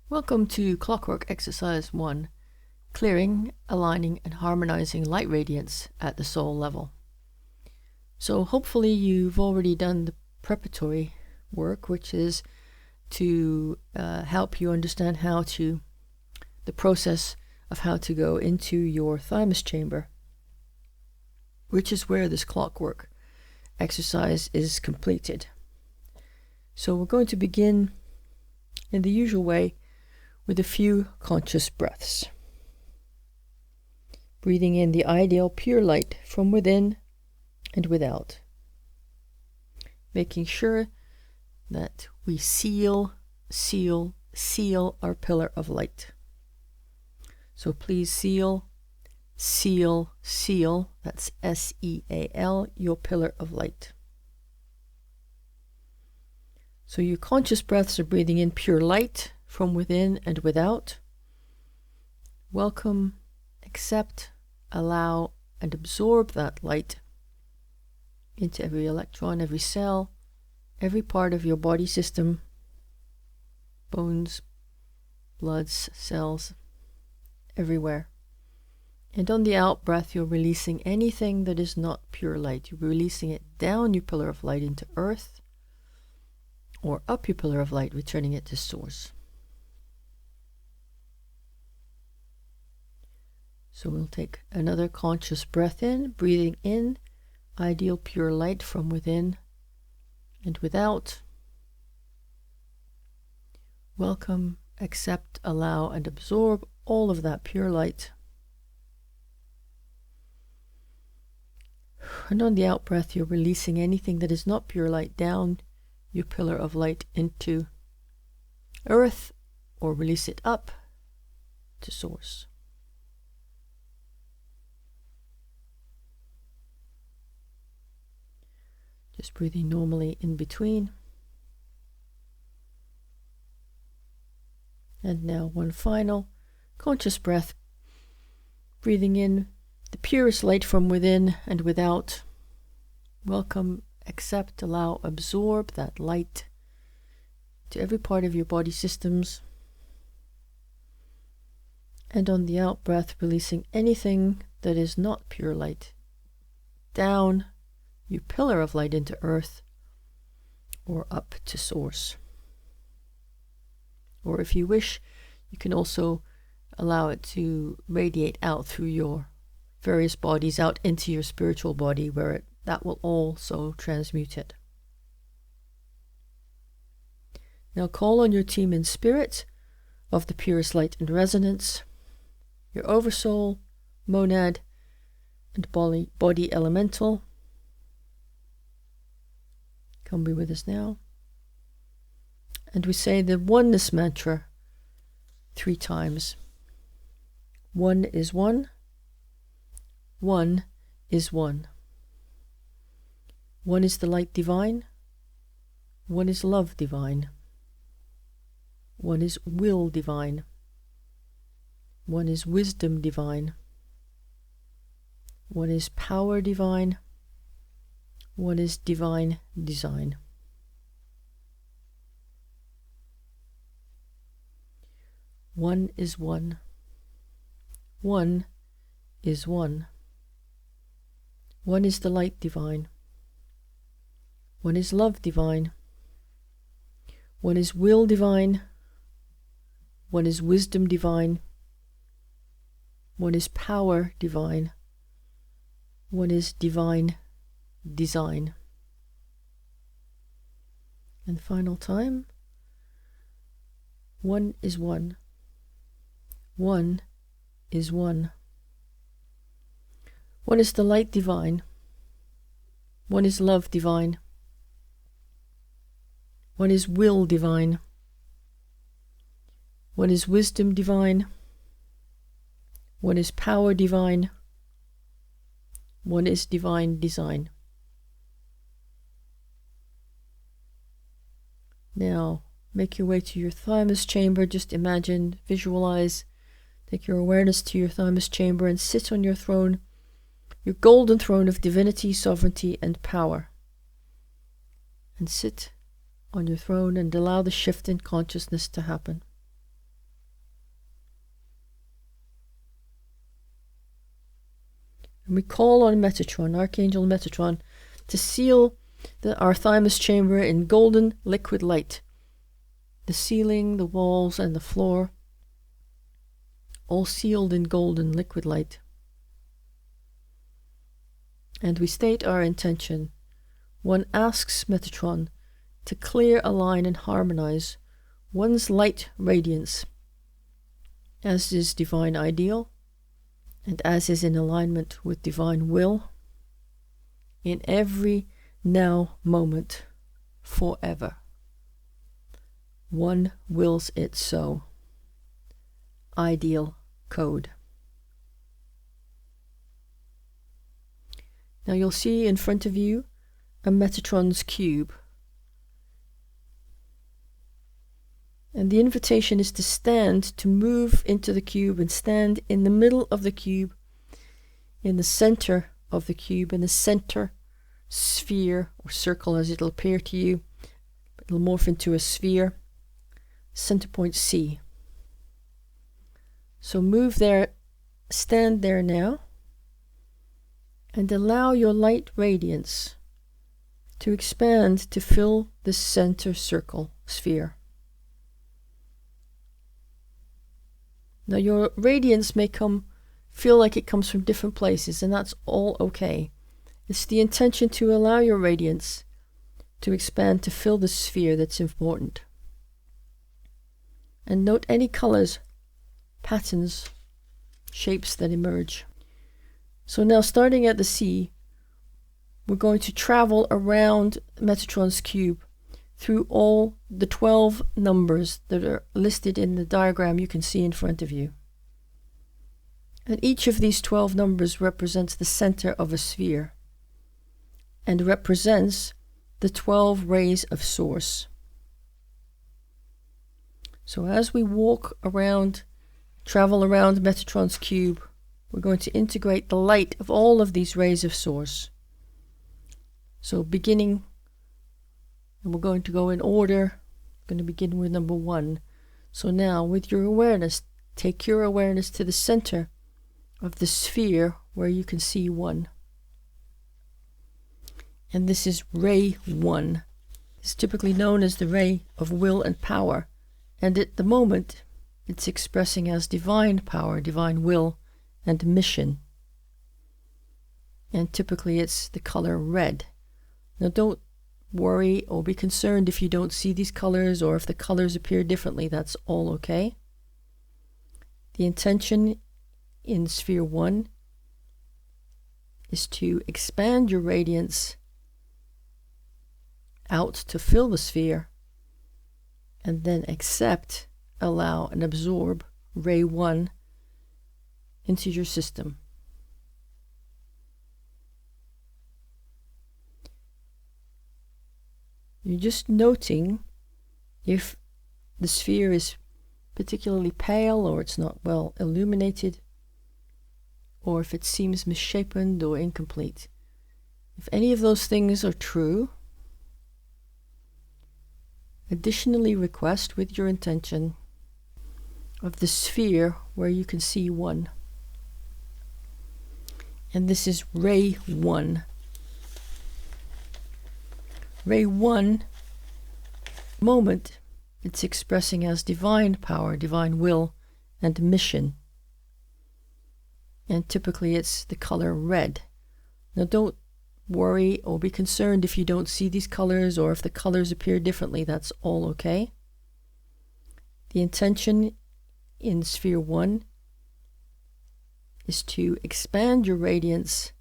Welcome to Clockwork Exercise 1, Clearing, Aligning and Harmonizing Light Radiance at the Soul Level. So hopefully you've already done the preparatory work, which is to help you understand the process of how to go into your thymus chamber, which is where this clockwork exercise is completed. So we're going to begin in the usual way with a few conscious breaths. Breathing in the ideal pure light from within and without. Making sure that we seal our pillar of light. So please seal, that's S-E-A-L, your pillar of light. So your conscious breaths are breathing in pure light from within and without. Welcome, accept, allow, and absorb that light into every electron, every cell, every part of your body system, bones, bloods, cells, everywhere. And on the out breath, you're releasing anything that is not pure light. You're releasing it down your pillar of light into earth, or up your pillar of light, returning it to source. So we'll take another conscious breath in, breathing in ideal pure light from within and without. Welcome, accept, allow, and absorb all of that pure light. And on the out breath, you're releasing anything that is not pure light down your pillar of light into earth, or release it up to source. Just breathing normally in between. And now one final conscious breath, breathing in the purest light from within and without. Welcome, accept, allow, absorb that light to every part of your body systems. And on the out breath, releasing anything that is not pure light down your pillar of light into earth, or up to source. Or if you wish, you can also allow it to radiate out through your various bodies out into your spiritual body, where that will also transmute it. Now call on your team in spirit of the purest light and resonance, your oversoul, monad, and body elemental. Come be with us now. And we say the oneness mantra 3 times. One is one. One is one. One is the light divine. One is love divine. One is will divine. One is wisdom divine. One is power divine. One is divine design. One is one. One is one. One is the light divine. One is love divine. One is will divine. One is wisdom divine. One is power divine. One is divine design. And final time. One is one. One is one. One is the light divine. One is love divine. One is will divine. One is wisdom divine. One is power divine. One is divine design. Now, make your way to your thymus chamber. Just imagine, visualize, take your awareness to your thymus chamber and sit on your throne, your golden throne of divinity, sovereignty, and power. And sit on your throne and allow the shift in consciousness to happen. And we call on Metatron, Archangel Metatron, to seal our thymus chamber in golden liquid light. The ceiling, the walls, and the floor, all sealed in golden liquid light. And we state our intention. One asks Metatron to clear, align, and harmonize one's light radiance, as is divine ideal, and as is in alignment with divine will, in every now moment, forever. One wills it so. Ideal code. Now you'll see in front of you a Metatron's cube. And the invitation is to stand, to move into the cube and stand in the middle of the cube, in the center of the cube, in the center sphere or circle as it'll appear to you. It'll morph into a sphere. Center point C. So move there, stand there now, and allow your light radiance to expand to fill the center circle sphere. Now your radiance may feel like it comes from different places, and that's all okay. It's the intention to allow your radiance to expand to fill the sphere that's important. And note any colors, patterns, shapes that emerge. So now starting at the C, we're going to travel around Metatron's cube through all the 12 numbers that are listed in the diagram you can see in front of you. And each of these 12 numbers represents the center of a sphere and represents the 12 rays of source. So as we walk around, travel around Metatron's cube, we're going to integrate the light of all of these rays of source. So beginning, and we're going to go in order, we're going to begin with number 1. So now with your awareness, take your awareness to the center of the sphere where you can see 1. And this is ray 1. It's typically known as the ray of will and power. And at the moment, it's expressing as divine power, divine will, and mission. And typically it's the color red. Now don't worry or be concerned if you don't see these colors or if the colors appear differently. That's all okay. The intention in sphere 1 is to expand your radiance out to fill the sphere, and then accept, allow, and absorb ray 1 into your system. You're just noting if the sphere is particularly pale or it's not well illuminated, or if it seems misshapen or incomplete. If any of those things are true, additionally request with your intention of the sphere where you can see 1. And this is ray 1. Ray 1 moment, it's expressing as divine power, divine will, and mission. And typically it's the color red. Now don't worry or be concerned if you don't see these colors or if the colors appear differently. That's all okay. The intention in sphere 1 is to expand your radiance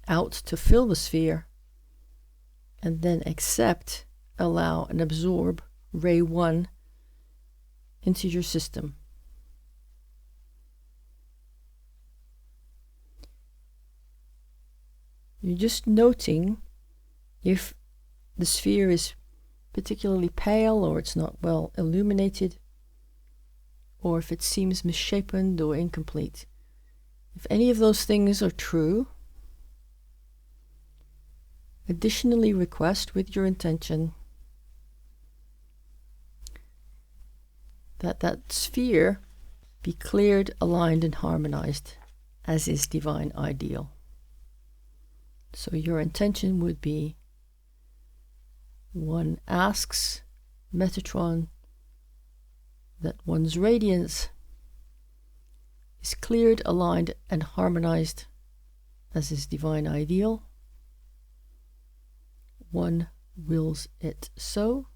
out to fill the sphere, and then accept, allow, and absorb ray 1 into your system. You're just noting if the sphere is particularly pale or it's not well illuminated, or if it seems misshapen or incomplete. If any of those things are true, additionally request with your intention that that sphere be cleared, aligned, and harmonized, as is divine ideal. So your intention would be, one asks Metatron that one's radiance is cleared, aligned, and harmonized as is divine ideal. One wills it so.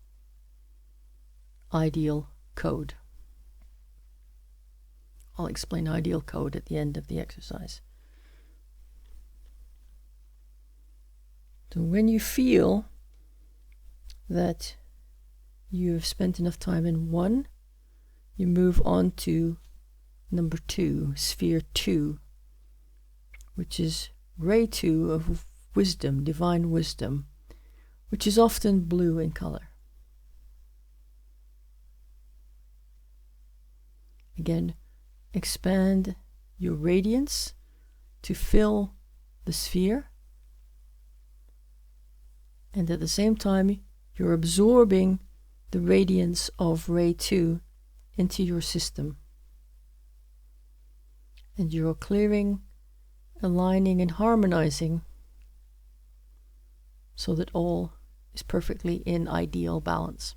Ideal code. I'll explain ideal code at the end of the exercise. So when you feel that you've spent enough time in 1, you move on to number 2, sphere 2, which is ray 2 of wisdom, divine wisdom, which is often blue in color. Again, expand your radiance to fill the sphere, and at the same time you're absorbing the radiance of ray 2 into your system, and you're clearing, aligning, and harmonizing so that all is perfectly in ideal balance.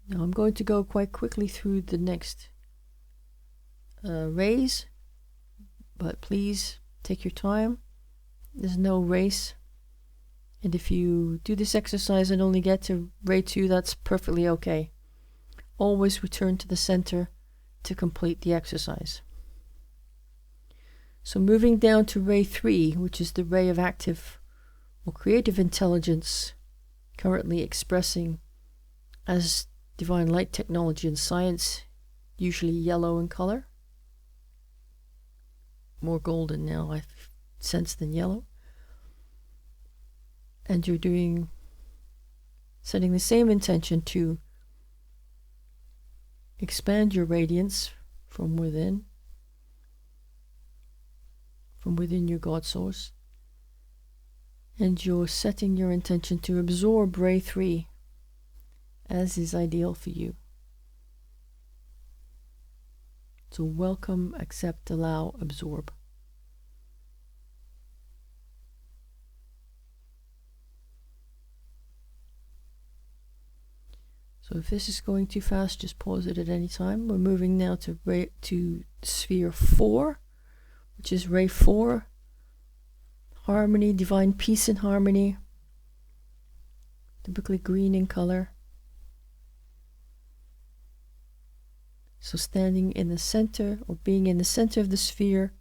Now I'm going to go quite quickly through the next rays, but please take your time. There's no race, and if you do this exercise and only get to ray 2, that's perfectly okay. Always return to the center to complete the exercise. So moving down to ray 3, which is the ray of active or creative intelligence, currently expressing as divine light technology and science, usually yellow in color. More golden now, I sense, than yellow. And you're setting the same intention to expand your radiance from within your God source. And you're setting your intention to absorb ray 3 as is ideal for you. So welcome, accept, allow, absorb. So if this is going too fast, just pause it at any time. We're moving now to sphere 4, which is ray 4, harmony, divine peace and harmony, typically green in color. So standing in the center, or being in the center of the sphere,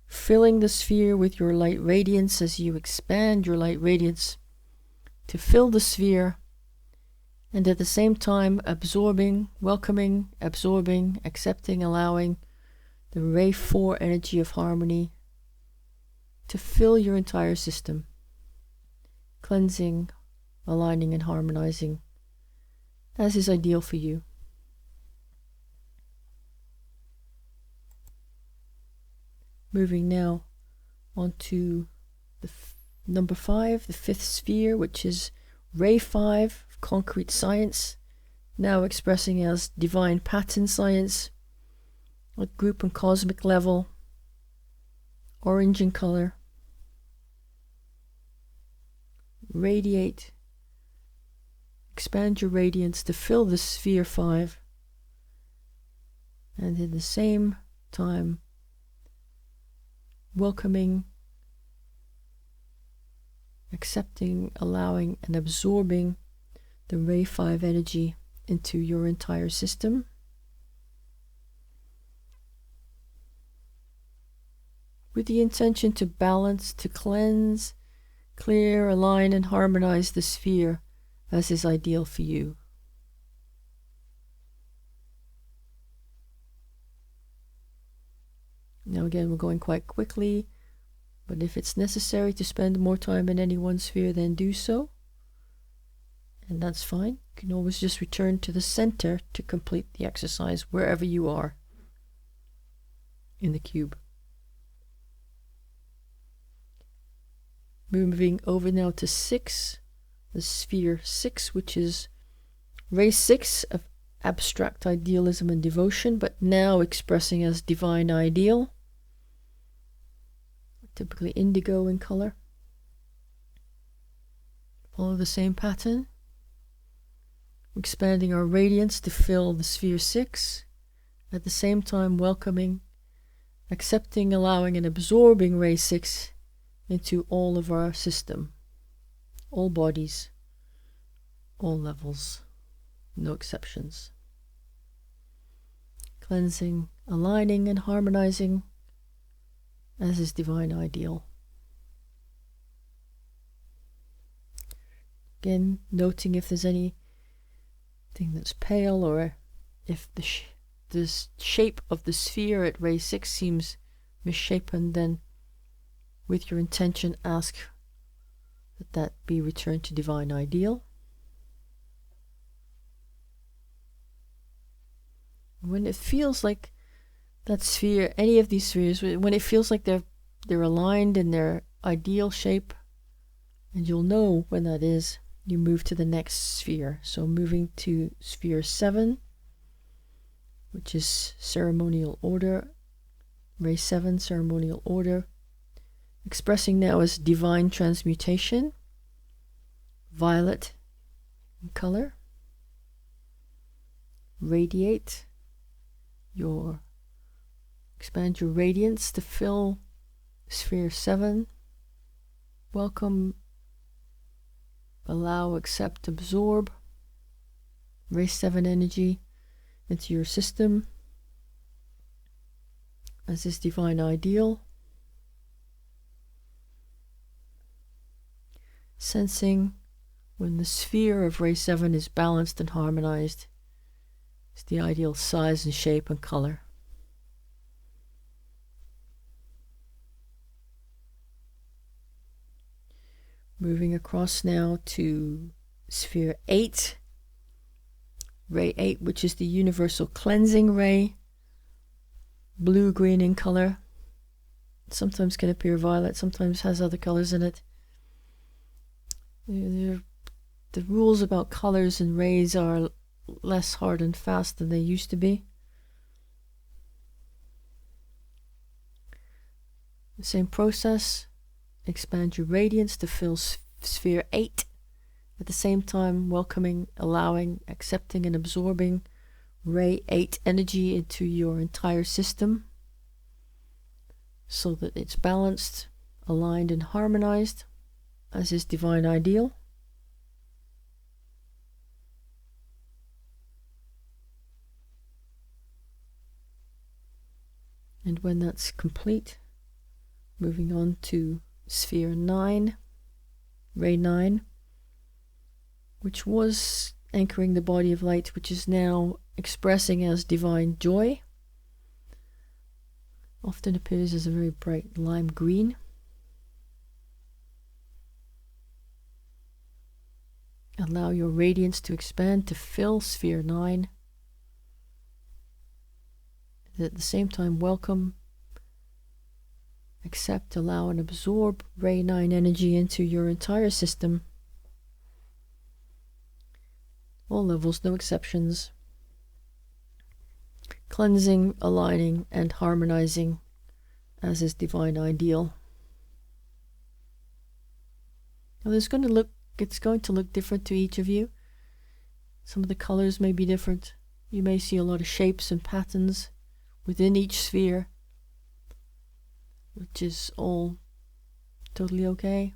filling the sphere with your light radiance as you expand your light radiance to fill the sphere, and at the same time absorbing, welcoming, absorbing, accepting, allowing the ray 4 energy of harmony to fill your entire system, cleansing, aligning, and harmonizing as is ideal for you. Moving now on to the number 5, the 5th sphere, which is ray 5, concrete science, now expressing as divine pattern science at group and cosmic level, orange in color. Radiate, expand your radiance to fill the sphere 5, and at the same time welcoming, accepting, allowing, and absorbing the ray 5 energy into your entire system. With the intention to balance, to cleanse, clear, align, and harmonize the sphere as is ideal for you. Now again, we're going quite quickly, but if it's necessary to spend more time in any one sphere, then do so. And that's fine. You can always just return to the center to complete the exercise wherever you are in the cube. Moving over now to 6, the sphere 6, which is Ray 6 of abstract idealism and devotion, but now expressing as divine ideal, typically indigo in color. Follow the same pattern, expanding our radiance to fill the sphere 6, at the same time welcoming, accepting, allowing, and absorbing Ray 6 into all of our system, all bodies, all levels, no exceptions. Cleansing, aligning, and harmonizing as is divine ideal. Again, noting if there's anything that's pale, or if the shape of the sphere at Ray 6 seems misshapen, then with your intention ask that be returned to divine ideal. When it feels like that sphere, any of these spheres, when it feels like they're aligned in their ideal shape, and you'll know when that is, you move to the next sphere. So moving to sphere 7, which is ceremonial order, Ray 7, ceremonial order, expressing now as divine transmutation, violet in color. Radiate, expand your radiance to fill sphere 7. Welcome, allow, accept, absorb Ray 7 energy into your system as this divine ideal. Sensing when the sphere of Ray 7 is balanced and harmonized, it's the ideal size and shape and color. Moving across now to sphere 8, Ray 8, which is the universal cleansing ray, blue-green in color. Sometimes can appear violet, sometimes has other colors in it. The rules about colors and rays are less hard and fast than they used to be. The same process. Expand your radiance to fill sphere 8. At the same time, welcoming, allowing, accepting, and absorbing Ray 8 energy into your entire system so that it's balanced, aligned, and harmonized as is divine ideal. And when that's complete, moving on to sphere 9, Ray 9, which was anchoring the body of light, which is now expressing as divine joy. Often appears as a very bright lime green. Allow your radiance to expand to fill sphere 9. And at the same time, welcome, accept, allow, and absorb Ray 9 energy into your entire system. All levels, no exceptions. Cleansing, aligning, and harmonizing as is divine ideal. Now it's going to look different to each of you. Some of the colors may be different. You may see a lot of shapes and patterns within each sphere, which is all totally okay.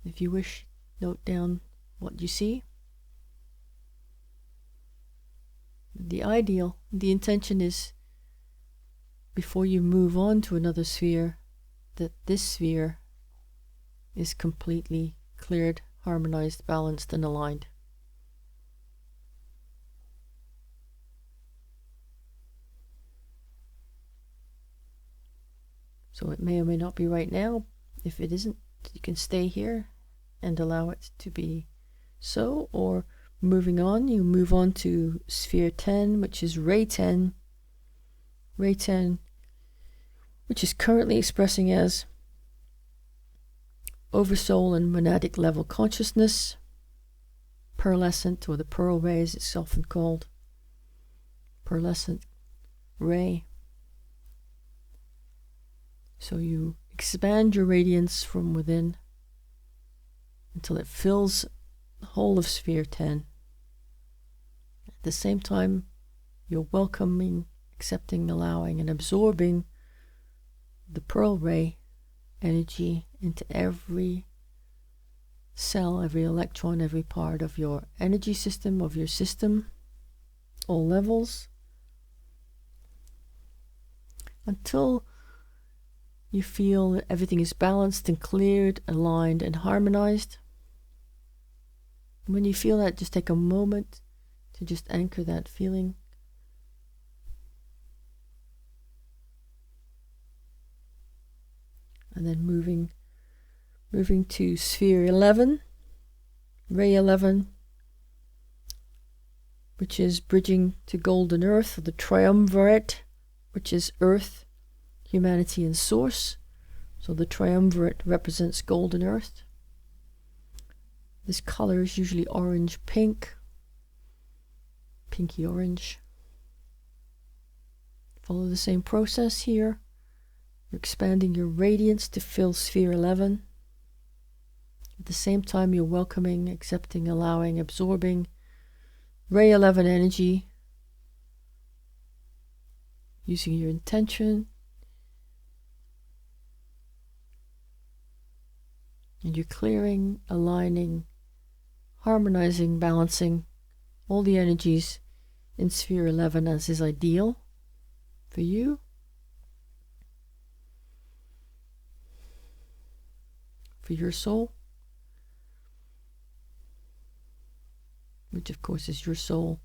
If you wish, note down what you see. The ideal, the intention is, before you move on to another sphere, that this sphere is completely cleared, harmonized, balanced, and aligned. So it may or may not be right now. If it isn't, you can stay here and allow it to be so, or moving on, you move on to sphere 10, which is Ray 10. Ray 10, which is currently expressing as oversoul and monadic level consciousness, pearlescent, or the pearl ray as it's often called. Pearlescent ray. So you expand your radiance from within until it fills the whole of sphere 10. At the same time, you're welcoming, accepting, allowing, and absorbing the pearl ray energy into every cell, every electron, every part of your energy system, of your system, all levels, until you feel that everything is balanced and cleared, aligned and harmonized. When you feel that, just take a moment to just anchor that feeling. And then moving to sphere 11, ray 11, which is bridging to golden earth, or the triumvirate, which is earth, humanity, and source. So the triumvirate represents golden earth. This color is usually orange pink, pinky orange. Follow the same process here. You're expanding your radiance to fill sphere 11. At the same time, you're welcoming, accepting, allowing, absorbing ray 11 energy, using your intention. And you're clearing, aligning, harmonizing, balancing all the energies in sphere 11 as is ideal for you. For your soul, which of course is your soul,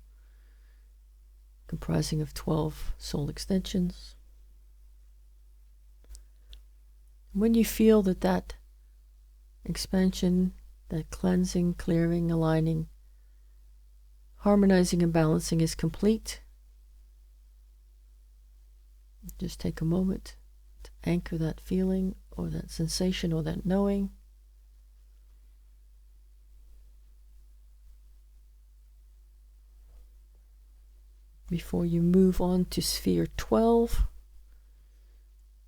comprising of 12 soul extensions. When you feel that expansion, that cleansing, clearing, aligning, harmonizing and balancing is complete, just take a moment to anchor that feeling or that sensation or that knowing. Before you move on to sphere 12,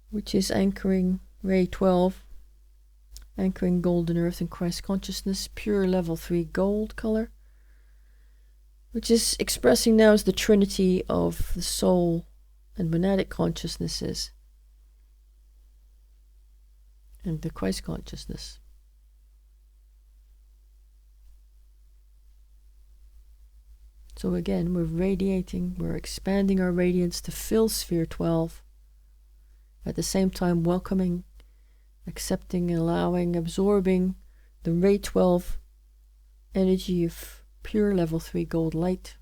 which is anchoring ray 12, anchoring golden earth and Christ consciousness, pure level 3 gold color, which is expressing now as the trinity of the soul and monadic consciousnesses and the Christ consciousness. So again, we're radiating, we're expanding our radiance to fill sphere 12, at the same time welcoming, accepting, allowing, absorbing the ray 12 energy of pure level 3 gold light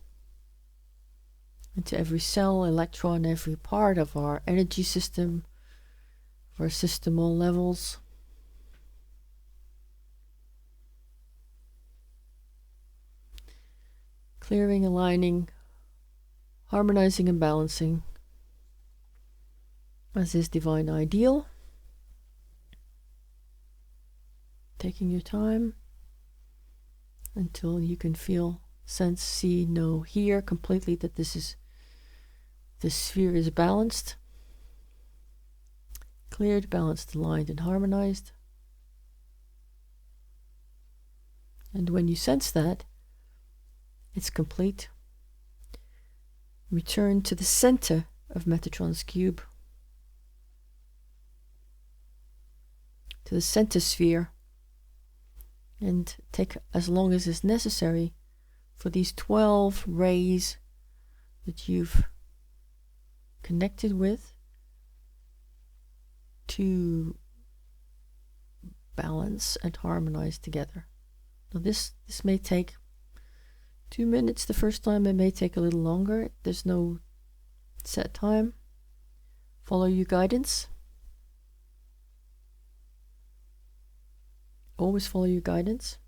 into every cell, electron, every part of our energy system, of our system, all levels. Clearing, aligning, harmonizing and balancing as is divine ideal. Taking your time until you can feel, sense, see, know, hear completely that this sphere is balanced, cleared, balanced, aligned, and harmonized. And when you sense that it's complete, return to the center of Metatron's cube, to the center sphere, and take as long as is necessary for these 12 rays that you've connected with to balance and harmonize together. Now this may take 2 minutes the first time, it may take a little longer. There's no set time. Follow your guidance. Always follow your guidance.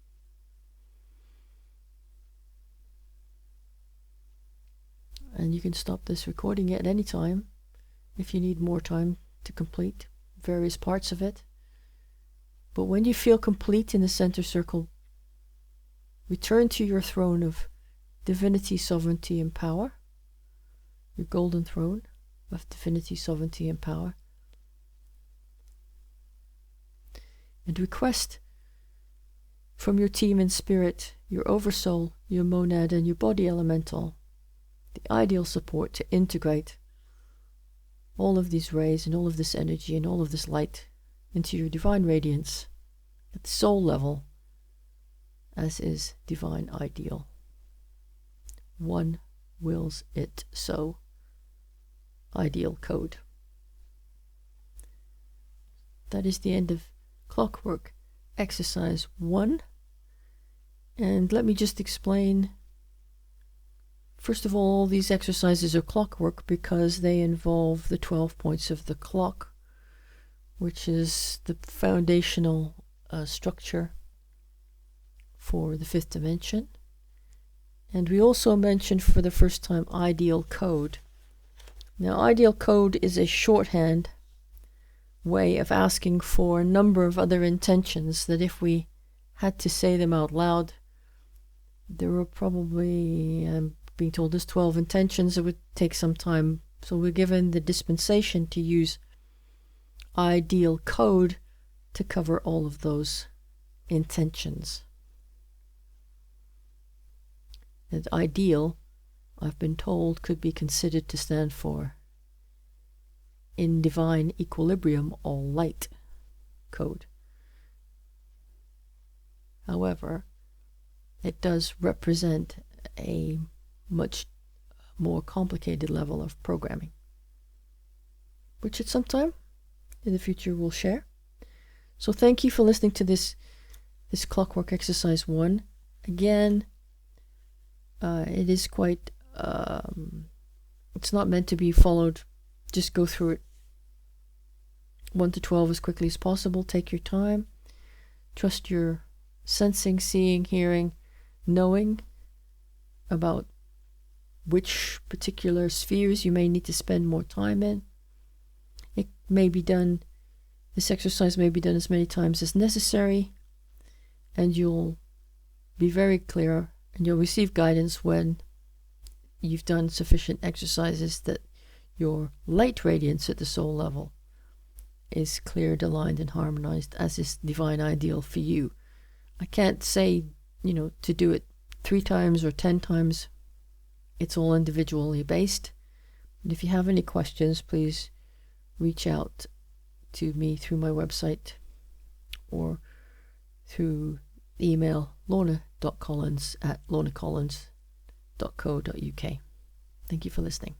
And you can stop this recording at any time if you need more time to complete various parts of it. But when you feel complete in the center circle, return to your throne of divinity, sovereignty, and power, your golden throne of divinity, sovereignty, and power, and request from your team in spirit, your oversoul, your monad, and your body elemental, the ideal support to integrate all of these rays and all of this energy and all of this light into your divine radiance at the soul level, as is divine ideal. One wills it so. Ideal code. That is the end of Clockwork Exercise 1. And let me just explain. First of all these exercises are clockwork because they involve the 12 points of the clock, which is the foundational structure for the fifth dimension. And we also mentioned for the first time ideal code. Now, ideal code is a shorthand way of asking for a number of other intentions that if we had to say them out loud, there were probably, I'm being told there's 12 intentions. It would take some time. So we're given the dispensation to use ideal code to cover all of those intentions. And ideal, I've been told, could be considered to stand for in divine equilibrium, all light code. However, it does represent a much more complicated level of programming, which at some time in the future we'll share. So thank you for listening to this Clockwork Exercise 1. Again, it is quite, it's not meant to be followed. Just go through it 1 to 12 as quickly as possible. Take your time. Trust your sensing, seeing, hearing, knowing about which particular spheres you may need to spend more time in. It may be done, this exercise may be done as many times as necessary, and you'll be very clear and you'll receive guidance when you've done sufficient exercises that your light radiance at the soul level is cleared, aligned, and harmonized as is divine ideal for you. I can't say, to do it 3 times or 10 times. It's all individually based. And if you have any questions, please reach out to me through my website or through email lorna.collins@lornacollins.co.uk. Thank you for listening.